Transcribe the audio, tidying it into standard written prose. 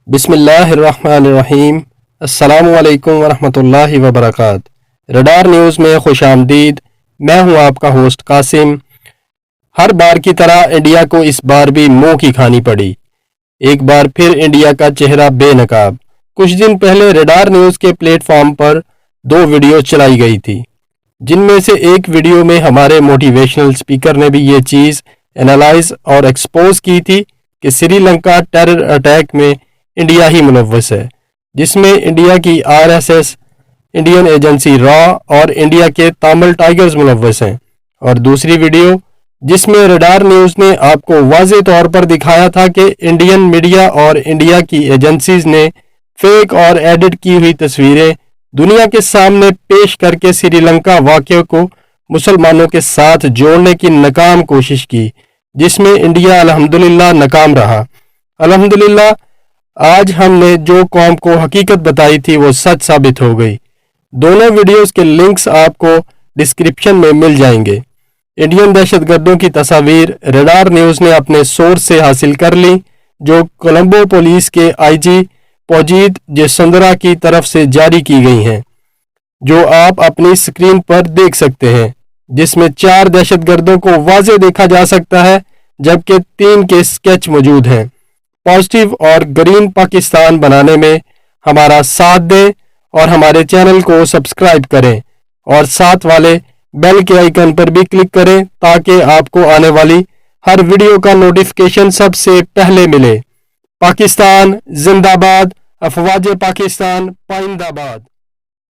بسم اللہ الرحمن الرحیم۔ السلام علیکم ورحمۃ اللہ وبرکاتہ۔ رڈار نیوز میں خوش آمدید۔ میں ہوں آپ کا ہوسٹ قاسم۔ ہر بار کی طرح انڈیا کو اس بار بھی منہ کی کھانی پڑی۔ ایک بار پھر انڈیا کا چہرہ بے نقاب۔ کچھ دن پہلے رڈار نیوز کے پلیٹ فارم پر 2 ویڈیوز چلائی گئی تھی، جن میں سے ایک ویڈیو میں ہمارے موٹیویشنل سپیکر نے بھی یہ چیز انالائز اور ایکسپوز کی تھی کہ سری لنکا ٹیرر اٹیک میں انڈیا ہی ملوث ہے، جس میں انڈیا کی RSS، انڈین ایجنسی را اور انڈیا کے تامل ٹائیگرز ملوث ہیں۔ اور دوسری ویڈیو جس میں رڈار نیوز نے آپ کو واضح طور پر دکھایا تھا کہ انڈین میڈیا اور انڈیا کی ایجنسیز نے فیک اور ایڈٹ کی ہوئی تصویریں دنیا کے سامنے پیش کر کے سری لنکا واقعے کو مسلمانوں کے ساتھ جوڑنے کی ناکام کوشش کی، جس میں انڈیا الحمدللہ ناکام رہا۔ الحمدللہ آج ہم نے جو قوم کو حقیقت بتائی تھی وہ سچ ثابت ہو گئی۔ دونوں ویڈیوز کے لنکس آپ کو ڈسکرپشن میں مل جائیں گے۔ انڈین دہشت گردوں کی تصاویر رڈار نیوز نے اپنے سورس سے حاصل کر لی، جو کولمبو پولیس کے IG پوجیت جیسوندرا کی طرف سے جاری کی گئی ہیں، جو آپ اپنی سکرین پر دیکھ سکتے ہیں، جس میں 4 دہشت گردوں کو واضح دیکھا جا سکتا ہے، جبکہ 3 کے اسکیچ موجود ہیں۔ پازیٹیو اور گرین پاکستان بنانے میں ہمارا ساتھ دیں اور ہمارے چینل کو سبسکرائب کریں اور ساتھ والے بیل کے آئیکن پر بھی کلک کریں تاکہ آپ کو آنے والی ہر ویڈیو کا نوٹیفیکیشن سب سے پہلے ملے۔ پاکستان زندہ باد، افواج پاکستان پائندہ باد۔